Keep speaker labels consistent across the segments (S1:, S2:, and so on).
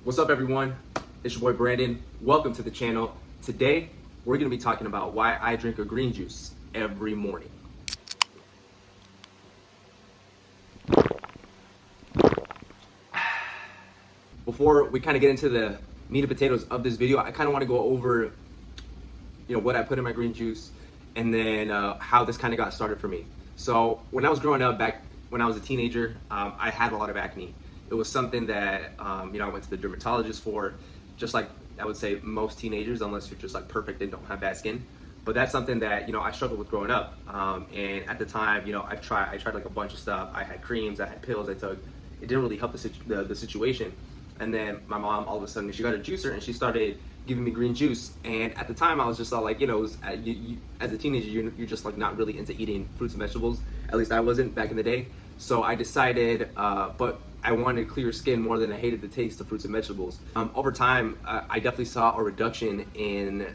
S1: What's up, everyone? It's your boy Brandon. Welcome to the channel. Today, we're going to be talking about why I drink a green juice every morning. Before we kind of get into the meat and potatoes of this video, I kind of want to go over, what I put in my green juice, and then how this kind of got started for me. So when I was growing up, back when I was a teenager, I had a lot of acne. It was something that I went to the dermatologist for, just like I would say most teenagers, unless you're just like perfect and don't have bad skin. But that's something that I struggled with growing up. And at the time, I tried like a bunch of stuff. I had creams, I had pills I took. It didn't really help the situation. And then my mom, all of a sudden, she got a juicer and she started giving me green juice. And at the time, I was just all like, as a teenager, you're just like not really into eating fruits and vegetables. At least I wasn't back in the day. So I decided, but I wanted clear skin more than I hated the taste of fruits and vegetables. Over time, I definitely saw a reduction in,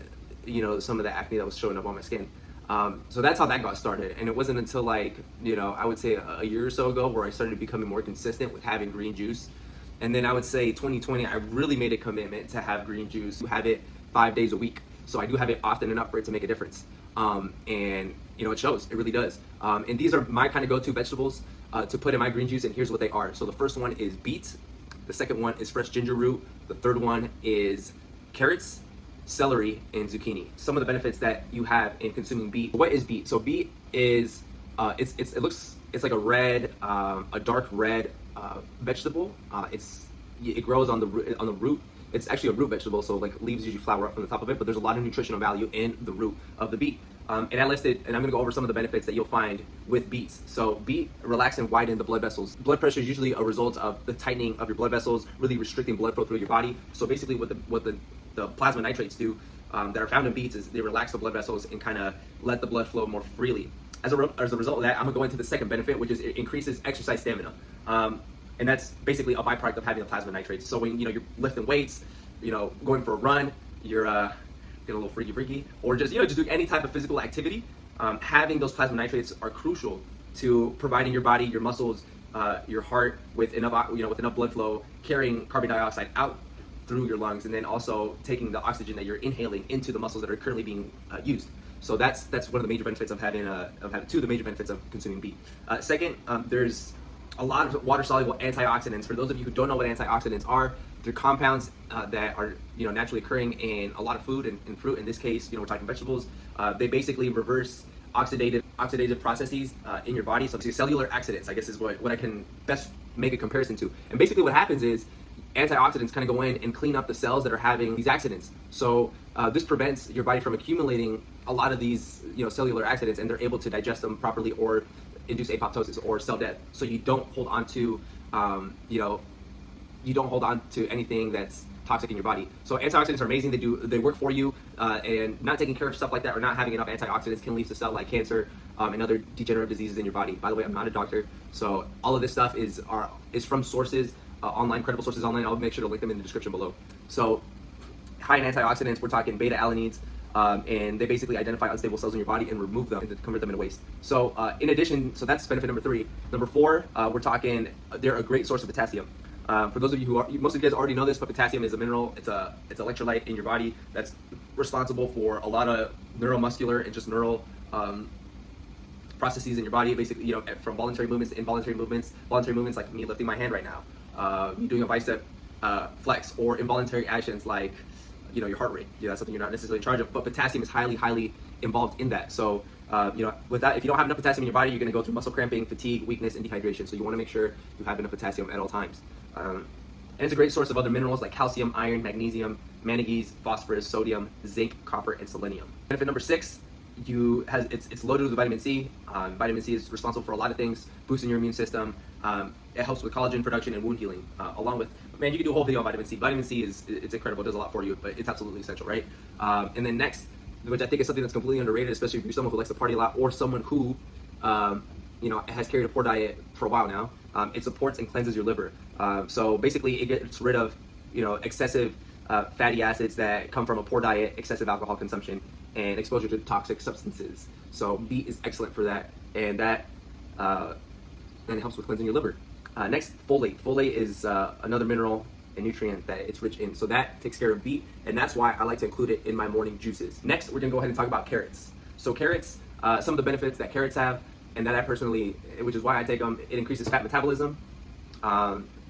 S1: some of the acne that was showing up on my skin. So that's how that got started. And it wasn't until like, I would say a year or so ago where I started becoming more consistent with having green juice. And then I would say 2020, I really made a commitment to have green juice, to have it 5 days a week. So I do have it often enough for it to make a difference. And it shows, it really does. And these are my kind of go-to vegetables to put in my green juice, and here's what they are. So the first one is beets. The second one is fresh ginger root. The third one is carrots, celery, and zucchini. Some of the benefits that you have in consuming beet. What is beet? So beet is, it's like a dark red vegetable. It grows on the root. It's actually a root vegetable, so like leaves usually flower up from the top of it, but there's a lot of nutritional value in the root of the beet. And I listed, and I'm gonna go over some of the benefits that you'll find with beets. So beet relax and widen the blood vessels. Blood pressure is usually a result of the tightening of your blood vessels, really restricting blood flow through your body. So basically what the plasma nitrates do that are found in beets is they relax the blood vessels and kind of let the blood flow more freely. As a result of that, I'm gonna go into the second benefit, which is it increases exercise stamina. And that's basically a byproduct of having the plasma nitrates. So when you're lifting weights, going for a run, you're getting a little freaky, or just doing any type of physical activity, having those plasma nitrates are crucial to providing your body, your muscles, your heart with enough blood flow, carrying carbon dioxide out through your lungs, and then also taking the oxygen that you're inhaling into the muscles that are currently being used. So that's one of the major benefits of having two of the major benefits of consuming beet. Second, there's a lot of water-soluble antioxidants. For those of you who don't know what antioxidants are, they're compounds that are naturally occurring in a lot of food and fruit. In this case, we're talking vegetables. They basically reverse oxidative processes in your body. So cellular accidents, I guess, is what I can best make a comparison to. And basically what happens is antioxidants kind of go in and clean up the cells that are having these accidents. So this prevents your body from accumulating a lot of these cellular accidents, and they're able to digest them properly or induce apoptosis or cell death. So you don't hold on to anything that's toxic in your body. So antioxidants are amazing. They work for you, and not taking care of stuff like that or not having enough antioxidants can lead to stuff like cancer and other degenerative diseases in your body. By the way, I'm not a doctor, so all of this stuff is from sources online, credible sources online. I'll make sure to link them in the description below. So high in antioxidants, we're talking beta alanines. And they basically identify unstable cells in your body and remove them and convert them into waste. So in addition, so that's benefit number 3. Number 4, we're talking, they're a great source of potassium. For those of you most of you guys already know this, but potassium is a mineral. It's electrolyte in your body that's responsible for a lot of neuromuscular and just neural processes in your body. Basically, from voluntary movements to involuntary movements. Voluntary movements like me lifting my hand right now, me doing a bicep flex, or involuntary actions like your heart rate. That's something you're not necessarily in charge of, but potassium is highly involved in that. So with that, if you don't have enough potassium in your body, you're going to go through muscle cramping, fatigue, weakness, and dehydration. So you want to make sure you have enough potassium at all times. And it's a great source of other minerals like calcium, iron, magnesium, manganese, phosphorus, sodium, zinc, copper, and selenium. Benefit number 6, it's loaded with vitamin C. Vitamin C is responsible for a lot of things, boosting your immune system. It helps with collagen production and wound healing, along with, man, you can do a whole video on vitamin C. Vitamin C it's incredible, it does a lot for you, but it's absolutely essential, right? And then next, which I think is something that's completely underrated, especially if you're someone who likes to party a lot, or someone who, has carried a poor diet for a while now, it supports and cleanses your liver. So basically it gets rid of, excessive fatty acids that come from a poor diet, excessive alcohol consumption, and exposure to toxic substances. So beet is excellent for that, and that and it helps with cleansing your liver. Next, folate. Folate is another mineral and nutrient that it's rich in. So that takes care of beet, and that's why I like to include it in my morning juices. Next, we're gonna go ahead and talk about carrots. So carrots, some of the benefits that carrots have, and that I personally, which is why I take them, it increases fat metabolism.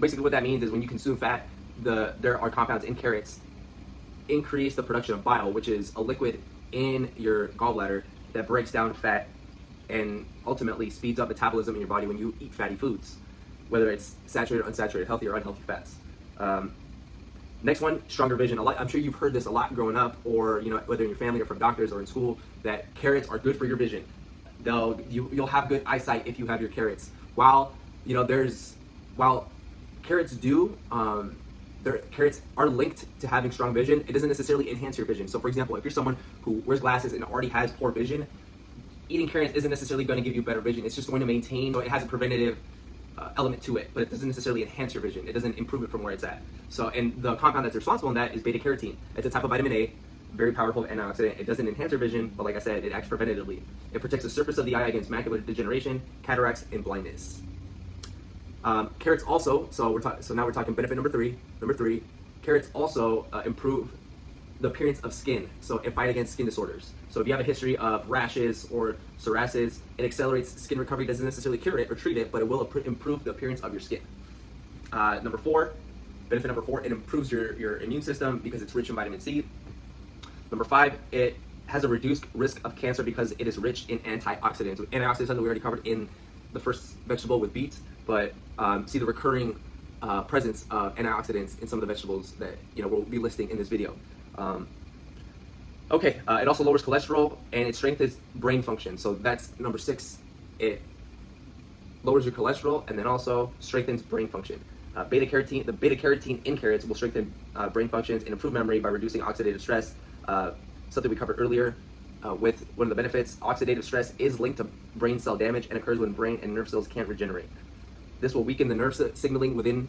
S1: Basically what that means is when you consume fat, there are compounds in carrots increase the production of bile, which is a liquid in your gallbladder that breaks down fat and ultimately speeds up metabolism in your body when you eat fatty foods, whether it's saturated or unsaturated, healthy or unhealthy fats. Next one, stronger vision. I'm sure you've heard this a lot growing up, or whether in your family or from doctors or in school, that carrots are good for your vision. You'll have good eyesight if you have your carrots. While carrots carrots are linked to having strong vision, it doesn't necessarily enhance your vision. So for example, if you're someone who wears glasses and already has poor vision, eating carrots isn't necessarily going to give you better vision. It's just going to maintain, so it has a preventative element to it, but it doesn't necessarily enhance your vision. It doesn't improve it from where it's at. So, and the compound that's responsible in that is beta carotene. It's a type of vitamin A, very powerful antioxidant. It doesn't enhance your vision, but like I said, it acts preventatively. It protects the surface of the eye against macular degeneration, cataracts, and blindness. Carrots also, so now we're talking benefit number three. Number three, carrots also improve the appearance of skin, so it fight against skin disorders. So if you have a history of rashes or psoriasis, it accelerates skin recovery. Doesn't necessarily cure it or treat it, but it will improve the appearance of your skin. Benefit number four, it improves your immune system because it's rich in vitamin C. Number five, it has a reduced risk of cancer because it is rich in antioxidants. Antioxidants is something we already covered in the first vegetable with beets, but see the recurring presence of antioxidants in some of the vegetables that we'll be listing in this video. It also lowers cholesterol and it strengthens brain function. So that's number six. It lowers your cholesterol and then also strengthens brain function. The beta carotene in carrots will strengthen brain functions and improve memory by reducing oxidative stress. Something we covered earlier with one of the benefits. Oxidative stress is linked to brain cell damage and occurs when brain and nerve cells can't regenerate. This will weaken the nerve signaling within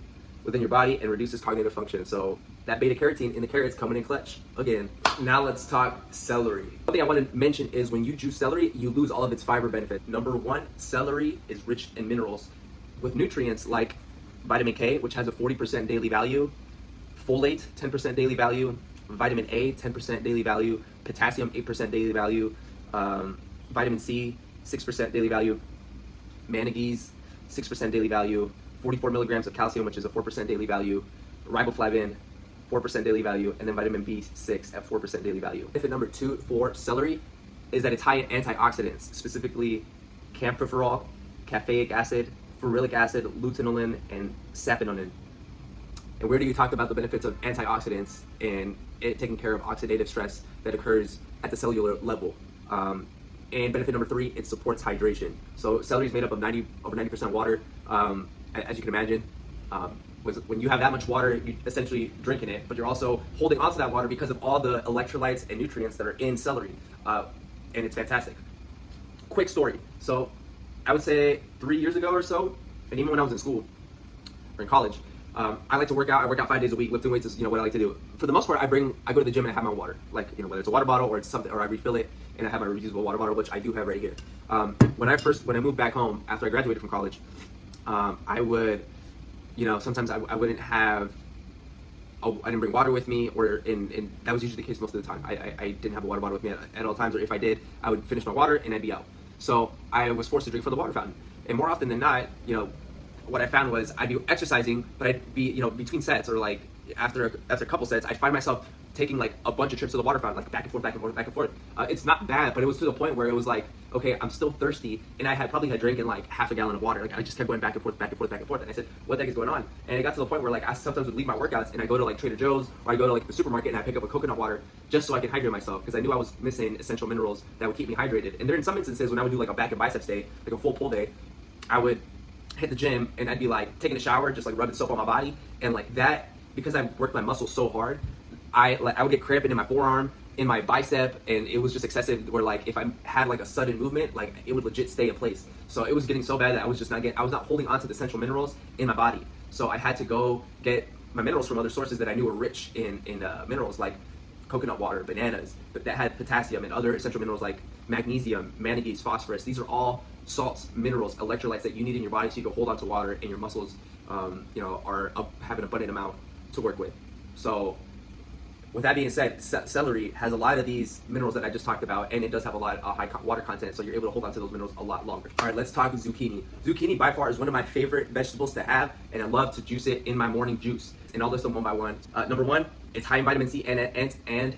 S1: your body and reduces cognitive function. So that beta carotene in the carrots coming in clutch. Again, now let's talk celery. One thing I want to mention is when you juice celery, you lose all of its fiber benefit. Number one, celery is rich in minerals with nutrients like vitamin K, which has a 40% daily value, folate, 10% daily value, vitamin A, 10% daily value, potassium, 8% daily value, vitamin C, 6% daily value, manganese, 6% daily value, 44 milligrams of calcium, which is a 4% daily value, riboflavin, 4% daily value, and then vitamin B6 at 4% daily value. Benefit number two for celery is that it's high in antioxidants, specifically camphorol, caffeic acid, ferulic acid, luteolin, and saponin. And we already talked about the benefits of antioxidants and it taking care of oxidative stress that occurs at the cellular level. And benefit number three, it supports hydration. So celery is made up of over 90% water. As you can imagine, when you have that much water, you're essentially drinking it, but you're also holding onto that water because of all the electrolytes and nutrients that are in celery. And it's fantastic. Quick story. So I would say 3 years ago or so, and even when I was in school or in college, I like to work out. I work out 5 days a week. Lifting weights is what I like to do. For the most part, I go to the gym and I have my water, like whether it's a water bottle or it's something, or I refill it and I have my reusable water bottle, which I do have right here. When I moved back home after I graduated from college, I would, sometimes I wouldn't have. I didn't bring water with me, and that was usually the case most of the time. I didn't have a water bottle with me at all times, or if I did, I would finish my water and I'd be out. So I was forced to drink from the water fountain, and more often than not, what I found was I'd be exercising, but I'd be, between sets or like after a couple sets, I'd find myself taking like a bunch of trips to the water fountain, like back and forth, back and forth, back and forth. It's not bad, but it was to the point where it was like, okay, I'm still thirsty, and I probably had drinking like half a gallon of water. Like I just kept going back and forth, back and forth, back and forth. And I said, what the heck is going on? And it got to the point where like I sometimes would leave my workouts and I go to like Trader Joe's or I go to like the supermarket and I pick up a coconut water just so I can hydrate myself, because I knew I was missing essential minerals that would keep me hydrated. And there in some instances when I would do like a back and biceps day, like a full pull day, I would hit the gym and I'd be like taking a shower, just like rubbing soap on my body, and like that, because I worked my muscles so hard, I would get cramping in my forearm, in my bicep, and it was just excessive where like if I had like a sudden movement, like it would legit stay in place. So it was getting so bad that I was not holding on to the essential minerals in my body. So I had to go get my minerals from other sources that I knew were rich in minerals, like coconut water, bananas, but that had potassium and other essential minerals like magnesium, manganese, phosphorus. These are all salts, minerals, electrolytes that you need in your body so you can hold on to water and your muscles have an abundant amount to work with. So with that being said, celery has a lot of these minerals that I just talked about, and it does have a lot of high water content, so you're able to hold on to those minerals a lot longer. All right, let's talk zucchini. Zucchini by far is one of my favorite vegetables to have, and I love to juice it in my morning juice. And I'll list them one by one. Number one, it's high in vitamin C and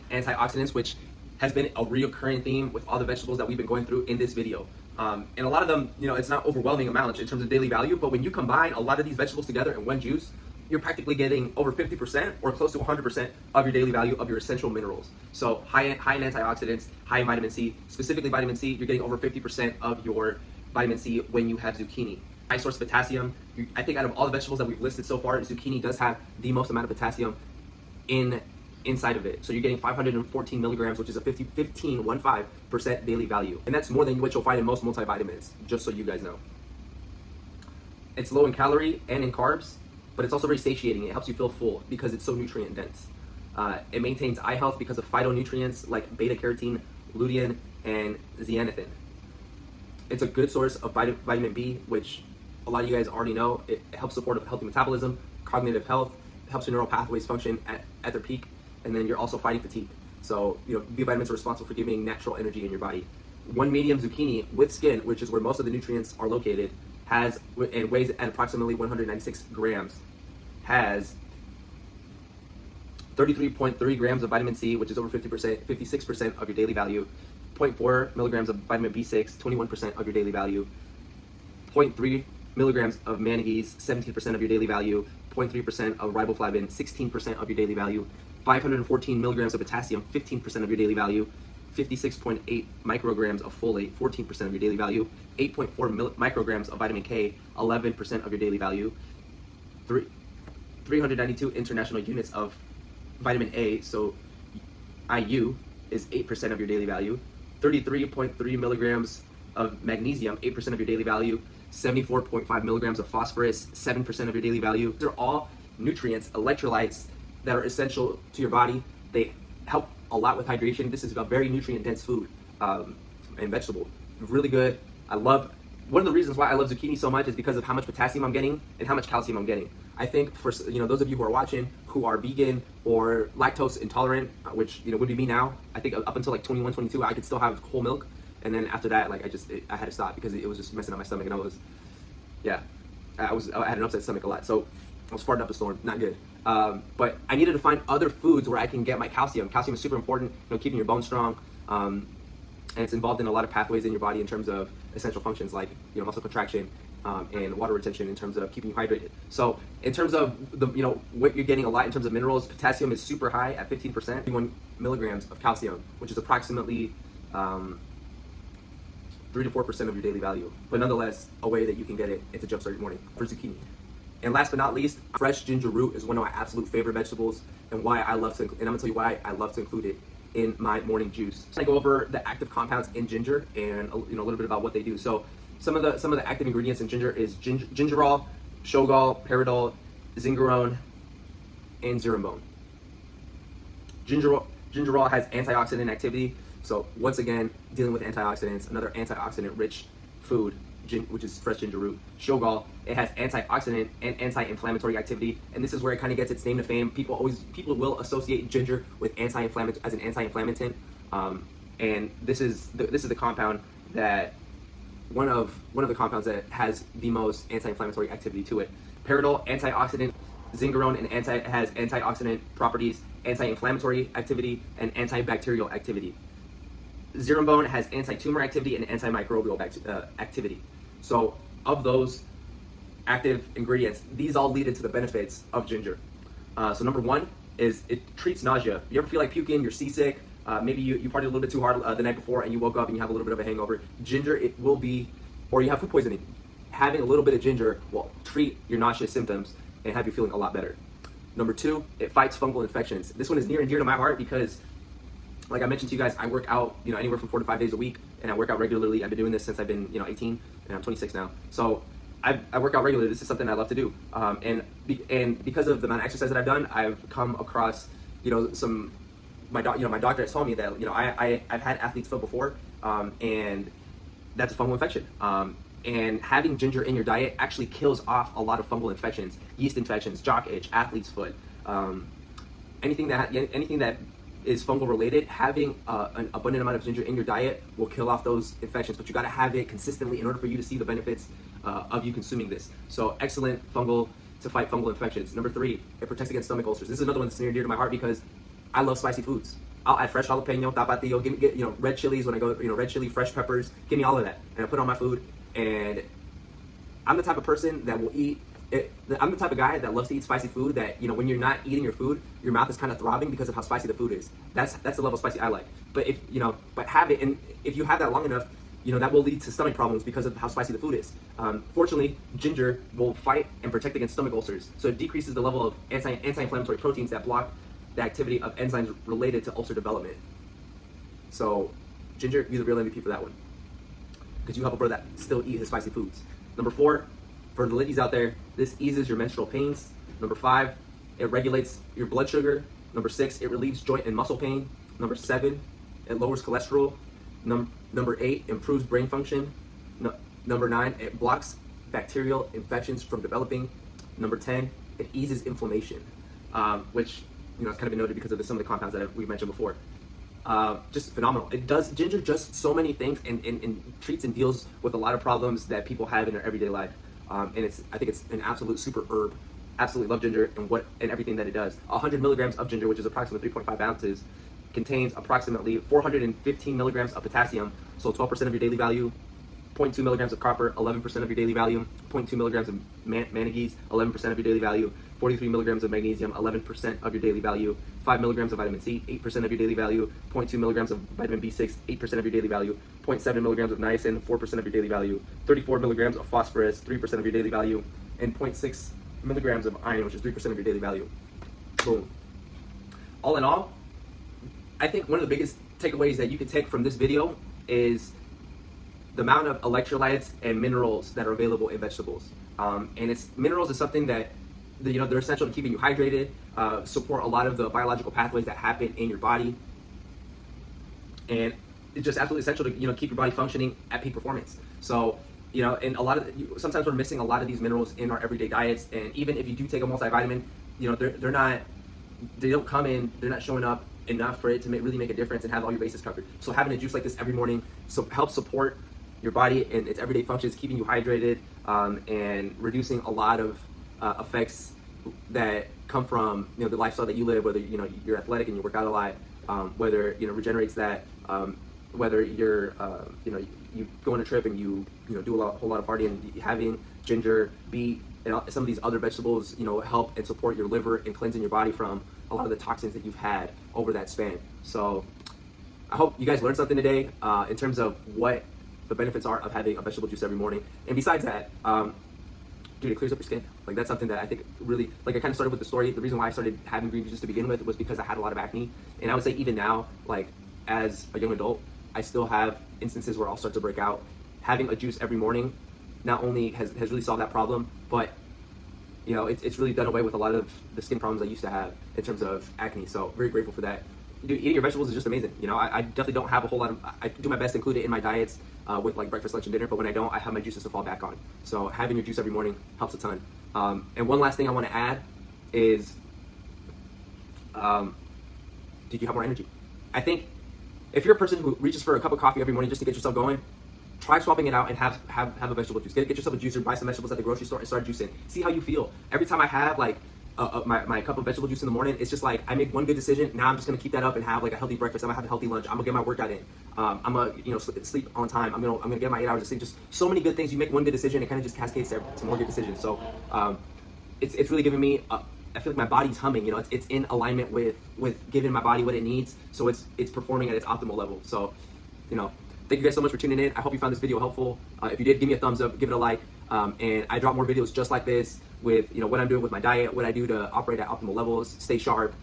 S1: antioxidants, which has been a recurring theme with all the vegetables that we've been going through in this video. And a lot of them, it's not overwhelming amounts in terms of daily value, but when you combine a lot of these vegetables together in one juice, you're practically getting over 50% or close to 100% of your daily value of your essential minerals. So high in antioxidants, high in vitamin C, specifically vitamin C, you're getting over 50% of your vitamin C when you have zucchini. High source of potassium. I think out of all the vegetables that we've listed so far, zucchini does have the most amount of potassium inside of it. So you're getting 514 milligrams, which is a 15% daily value. And that's more than what you'll find in most multivitamins, just so you guys know. It's low in calorie and in carbs, but it's also very satiating. It helps you feel full because it's so nutrient dense. It maintains eye health because of phytonutrients like beta carotene, lutein, and zeaxanthin. It's a good source of vitamin B, which a lot of you guys already know. It helps support a healthy metabolism, cognitive health, helps your neural pathways function at their peak, and then you're also fighting fatigue. So, B vitamins are responsible for giving natural energy in your body. One medium zucchini with skin, which is where most of the nutrients are located, has, and weighs at approximately 196 grams, has 33.3 grams of vitamin C, which is over 56% of your daily value, 0.4 milligrams of vitamin B6, 21% of your daily value, 0.3 milligrams of manganese, 17% of your daily value, 0.3% of riboflavin, 16% of your daily value, 514 milligrams of potassium, 15% of your daily value, 56.8 micrograms of folate, 14% of your daily value, 8.4 micrograms of vitamin K, 11% of your daily value, 392 international units of vitamin A, so IU is 8% of your daily value, 33.3 milligrams of magnesium, 8% of your daily value, 74.5 milligrams of phosphorus, 7% of your daily value. These are all nutrients, electrolytes that are essential to your body. They help a lot with hydration. This is a very nutrient dense food and vegetable. Really good. One of the reasons why I love zucchini so much is because of how much potassium I'm getting and how much calcium I'm getting. I think for those of you who are watching who are vegan or lactose intolerant, which would be me now. I think up until like 21, 22, I could still have whole milk, and then after that, I had to stop because it was just messing up my stomach, and I had an upset stomach a lot, so I was farting up a storm, not good. But I needed to find other foods where I can get my calcium. Calcium is super important, keeping your bones strong. And it's involved in a lot of pathways in your body in terms of essential functions like muscle contraction and water retention in terms of keeping you hydrated. So in terms of what you're getting a lot in terms of minerals, potassium is super high at 15%, 1 milligrams of calcium, which is approximately 3 to 4% of your daily value. But nonetheless, a way that you can get it to jumpstart your morning for zucchini. And last but not least, fresh ginger root is one of my absolute favorite vegetables, and I'm gonna tell you why I love to include it in my morning juice. So I go over the active compounds in ginger and a little bit about what they do. So some of the active ingredients in ginger is gingerol, shogal, peridol, zingerone, and zerumbone. Gingerol has antioxidant activity. So once again, dealing with antioxidants, another antioxidant-rich food, which is fresh ginger root. Shogal, it has antioxidant and anti-inflammatory activity, and this is where it kind of gets its name to fame. People will associate ginger with as an anti-inflammatory, and this is the compound that one of the compounds that has the most anti-inflammatory activity to it. Peridol, antioxidant. Zingerone has antioxidant properties, anti-inflammatory activity, and antibacterial activity. Zerumbone has anti-tumor activity and antimicrobial activity. So of those active ingredients, these all lead into the benefits of ginger. So number one is it treats nausea. You ever feel like puking, you're seasick, maybe you partied a little bit too hard the night before and you woke up and you have a little bit of a hangover. Ginger, or you have food poisoning. Having a little bit of ginger will treat your nauseous symptoms and have you feeling a lot better. Number two, it fights fungal infections. This one is near and dear to my heart because, like I mentioned to you guys, I work out, anywhere from 4 to 5 days a week, and I work out regularly. I've been doing this since I've been, 18, and I'm 26 now. So I work out regularly. This is something I love to do. And because of the amount of exercise that I've done, I've come across, my doctor has told me that, I've had athlete's foot before, and that's a fungal infection. And having ginger in your diet actually kills off a lot of fungal infections, yeast infections, jock itch, athlete's foot, anything that is fungal related, having an abundant amount of ginger in your diet will kill off those infections, but you got to have it consistently in order for you to see the benefits of you consuming this. So excellent fungal to fight fungal infections. Number 3, it protects against stomach ulcers. This is another one that's near and dear to my heart because I love spicy foods. I'll add fresh jalapeno, tapatio, get red chilies when I go, red chili, fresh peppers, give me all of that, and I put it on my food. And I'm the type of person that will eat it. I'm the type of guy that loves to eat spicy food that, when you're not eating your food, your mouth is kind of throbbing because of how spicy the food is. That's the level of spicy I like. But but have it, and if you have that long enough, that will lead to stomach problems because of how spicy the food is. Fortunately, ginger will fight and protect against stomach ulcers. So it decreases the level of anti-inflammatory proteins that block the activity of enzymes related to ulcer development. So ginger, you're the real MVP for that one, because you help a brother that still eat his spicy foods. Number 4, for the ladies out there, this eases your menstrual pains. Number 5, it regulates your blood sugar. Number 6, it relieves joint and muscle pain. Number 7, it lowers cholesterol. Number 8, improves brain function. Number 9, it blocks bacterial infections from developing. Number 10, it eases inflammation, which it's kind of been noted because of some of the compounds that we mentioned before. Just phenomenal. Ginger does so many things and treats and deals with a lot of problems that people have in their everyday life. And I think it's an absolute super herb. Absolutely love ginger and everything that it does. 100 milligrams of ginger, which is approximately 3.5 ounces, contains approximately 415 milligrams of potassium, so 12% of your daily value, 0.2 milligrams of copper, 11% of your daily value, 0.2 milligrams of manganese, 11% of your daily value, 43 milligrams of magnesium, 11% of your daily value, 5 milligrams of vitamin C, 8% of your daily value, 0.2 milligrams of vitamin B6, 8% of your daily value, 0.7 milligrams of niacin, 4% of your daily value, 34 milligrams of phosphorus, 3% of your daily value, and 0.6 milligrams of iron, which is 3% of your daily value. Boom. All in all, I think one of the biggest takeaways that you can take from this video is the amount of electrolytes and minerals that are available in vegetables. And minerals is something that they're essential to keeping you hydrated, support a lot of the biological pathways that happen in your body, and it's just absolutely essential to keep your body functioning at peak performance. So and sometimes we're missing a lot of these minerals in our everyday diets, and even if you do take a multivitamin, they're not showing up enough for it to really make a difference and have all your bases covered. So having a juice like this every morning helps support your body and its everyday functions, keeping you hydrated, and reducing a lot of effects that come from the lifestyle that you live, whether you're athletic and you work out a lot, whether regenerates that, whether you're you go on a trip and you do a whole lot of partying. Having ginger, beet, and some of these other vegetables help and support your liver and cleansing your body from a lot of the toxins that you've had over that span. So I hope you guys learned something today in terms of what the benefits are of having a vegetable juice every morning. And besides that, dude, it clears up your skin. Like, that's something that I think really, I kind of started with the story. The reason why I started having green juice to begin with was because I had a lot of acne. And I would say even now, as a young adult, I still have instances where I'll start to break out. Having a juice every morning not only has really solved that problem, but it's really done away with a lot of the skin problems I used to have in terms of acne. So very grateful for that. Dude, eating your vegetables is just amazing. I definitely don't have a whole lot of, I do my best to include it in my diets with breakfast, lunch, and dinner, but when I don't, I have my juices to fall back on. So having your juice every morning helps a ton. And one last thing I want to add is, did you have more energy? I think if you're a person who reaches for a cup of coffee every morning just to get yourself going, try swapping it out and have a vegetable juice. Get yourself a juicer, buy some vegetables at the grocery store and start juicing. See how you feel. Every time I have my cup of vegetable juice in the morning, it's just I make one good decision. Now I'm just gonna keep that up and have a healthy breakfast. I'm gonna have a healthy lunch. I'm gonna get my workout in. I'm gonna sleep on time. I'm gonna get my 8 hours of sleep. Just so many good things. You make one good decision, it kind of just cascades to more good decisions. So it's really giving me. I feel like my body's humming. It's in alignment with giving my body what it needs. So it's performing at its optimal level. So thank you guys so much for tuning in. I hope you found this video helpful. If you did, give me a thumbs up, give it a like. And I drop more videos just like this with what I'm doing with my diet, what I do to operate at optimal levels, stay sharp,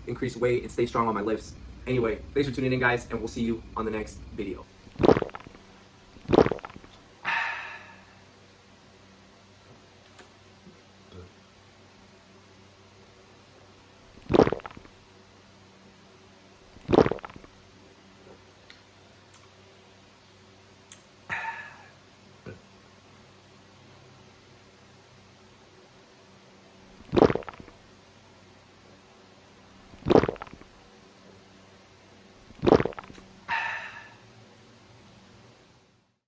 S1: increase weight and stay strong on my lifts. Anyway, thanks for tuning in, guys, and we'll see you on the next video.